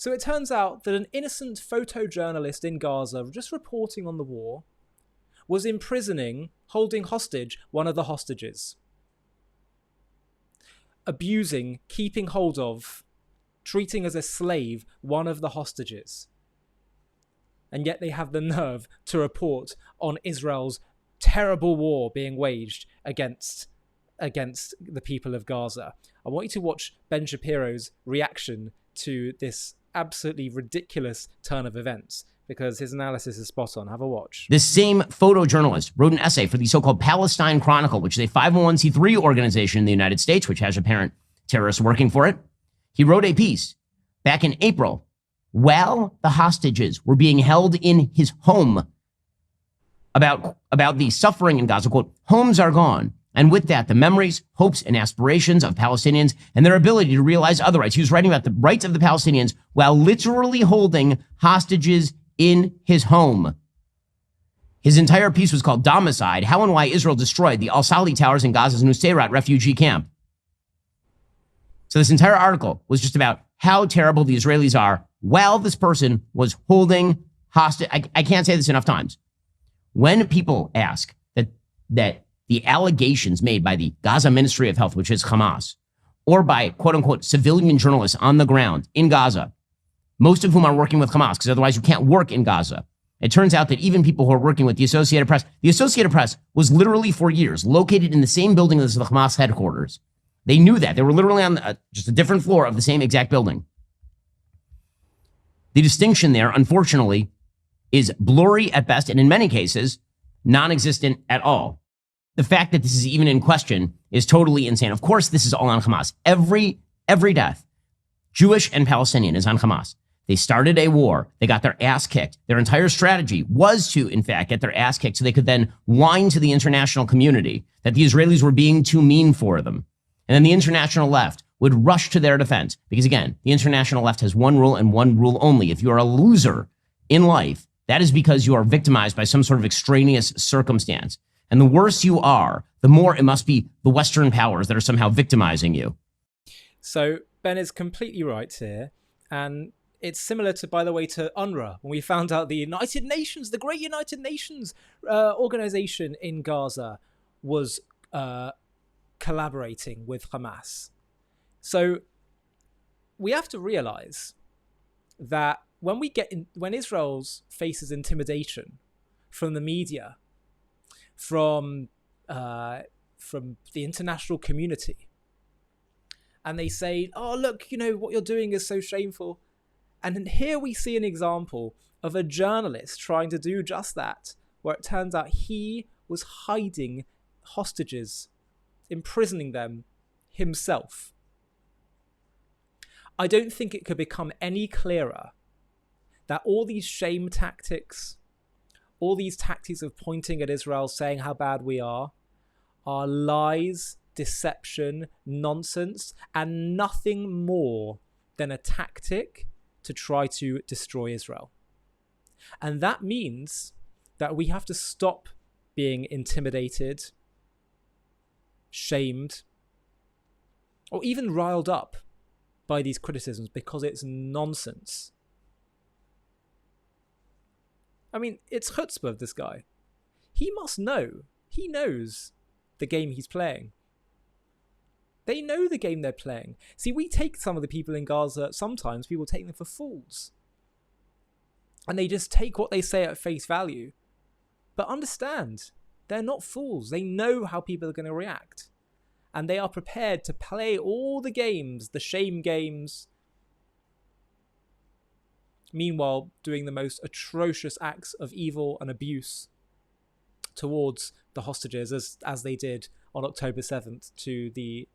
So it turns out that an innocent photojournalist in Gaza, just reporting on the war, was holding hostage one of the hostages. Abusing, keeping hold of, treating as a slave one of the hostages. And yet they have the nerve to report on Israel's terrible war being waged against the people of Gaza. I want you to watch Ben Shapiro's reaction to this absolutely ridiculous turn of events, because his analysis is spot on. Have a watch. This same photojournalist wrote an essay for the so-called Palestine Chronicle, which is a 501c3 organization in the United States, which has apparent terrorists working for it. He wrote a piece back in April while the hostages were being held in his home about the suffering in Gaza. Quote, homes are gone. And with that, the memories, hopes, and aspirations of Palestinians and their ability to realize other rights. He was writing about the rights of the Palestinians while literally holding hostages in his home. His entire piece was called Domicide, How and Why Israel Destroyed the Al-Sali Towers in Gaza's Nuseirat refugee camp. So this entire article was just about how terrible the Israelis are while this person was holding hostage. I can't say this enough times. When people ask that the allegations made by the Gaza Ministry of Health, which is Hamas, or by quote unquote civilian journalists on the ground in Gaza, most of whom are working with Hamas, because otherwise you can't work in Gaza. It turns out that even people who are working with the Associated Press was literally for years located in the same building as the Hamas headquarters. They knew that. They were literally on just a different floor of the same exact building. The distinction there, unfortunately, is blurry at best, and in many cases, non-existent at all. The fact that this is even in question is totally insane. Of course, this is all on Hamas. Every death, Jewish and Palestinian, is on Hamas. They started a war. They got their ass kicked. Their entire strategy was to, in fact, get their ass kicked so they could then whine to the international community that the Israelis were being too mean for them. And then the international left would rush to their defense. Because again, the international left has one rule and one rule only. If you are a loser in life, that is because you are victimized by some sort of extraneous circumstance. And the worse you are, the more it must be the Western powers that are somehow victimizing you. So Ben is completely right here. And it's similar to, by the way, to UNRWA, when we found out the United Nations, the great United Nations organization in Gaza was collaborating with Hamas. So we have to realize that when Israel faces intimidation from the media, from the international community, and they say, oh, look, what you're doing is so shameful. And here we see an example of a journalist trying to do just that, where it turns out he was hiding hostages, imprisoning them himself. I don't think it could become any clearer that all these shame tactics, all these tactics of pointing at Israel, saying how bad we are lies, deception, nonsense, and nothing more than a tactic to try to destroy Israel. And that means that we have to stop being intimidated, shamed, or even riled up by these criticisms, because it's nonsense. I mean, it's chutzpah of this guy. He must know. He knows the game he's playing. They know the game they're playing. See, we take some of the people in Gaza, sometimes people take them for fools. And they just take what they say at face value. But understand, they're not fools. They know how people are going to react. And they are prepared to play all the games, the shame games. Meanwhile, doing the most atrocious acts of evil and abuse towards the hostages, as they did on October 7th to the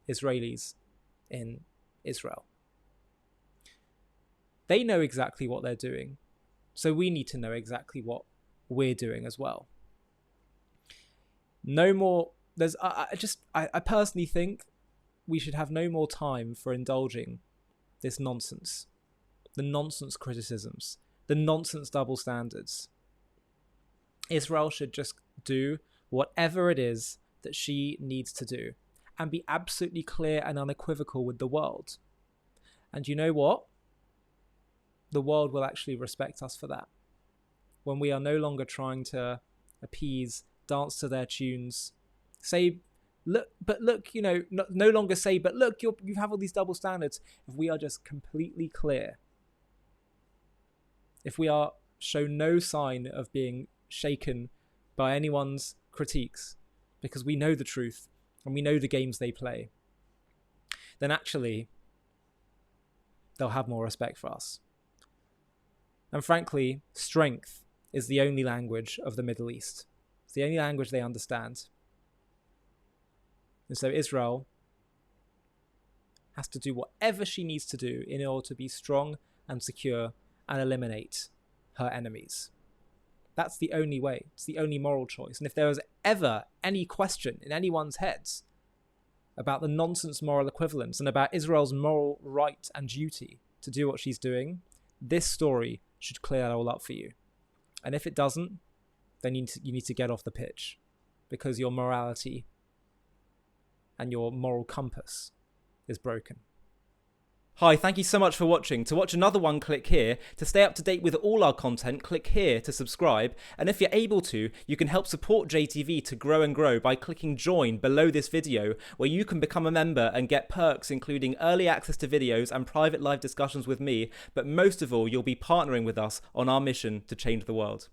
Israelis in Israel. They know exactly what they're doing, so we need to know exactly what we're doing as well. No more. I personally think we should have no more time for indulging this nonsense, the nonsense criticisms, the nonsense double standards. Israel should just do whatever it is that she needs to do and be absolutely clear and unequivocal with the world. And you know what? the world will actually respect us for that. When we are no longer trying to appease, dance to their tunes, say, look, no longer say, but look, you have all these double standards. If we are just completely clear, if we are show no sign of being shaken by anyone's critiques, because we know the truth and we know the games they play, then actually they'll have more respect for us. And frankly, strength is the only language of the Middle East. It's the only language they understand. And so Israel has to do whatever she needs to do in order to be strong and secure and eliminate her enemies. That's the only way. It's the only moral choice. And if there was ever any question in anyone's heads about the nonsense moral equivalence and about Israel's moral right and duty to do what she's doing, this story should clear that all up for you. And if it doesn't, then you need to get off the pitch, because your morality and your moral compass is broken. Hi, thank you so much for watching. To watch another one, click here. To stay up to date with all our content, click here to subscribe. And if you're able to, you can help support JTV to grow and grow by clicking join below this video, where you can become a member and get perks including early access to videos and private live discussions with me. But most of all, you'll be partnering with us on our mission to change the world.